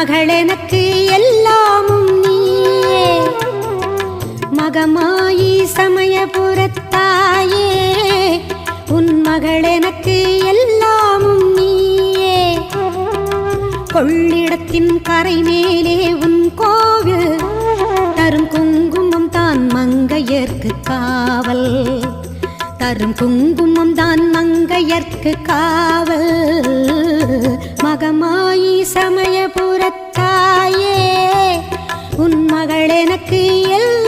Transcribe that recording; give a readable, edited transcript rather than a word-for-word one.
மகள் எனக்கு எல்லாமும் நீயே மகமாயி சமயபுரத்தாயே உன் மகள் எனக்கு எல்லாமும் நீயே கொள்ளிடத்தின் கரை மேலே உன் கோவில் தரும் குங்குமம் தான் மங்கையர்க்கு காவல் தரும் குங்குமம் தான் மங்கையர்க்கு காவல் மகமாயி சமயபுரத்தாயே உன் மகள் எனக்கு எல்லாம்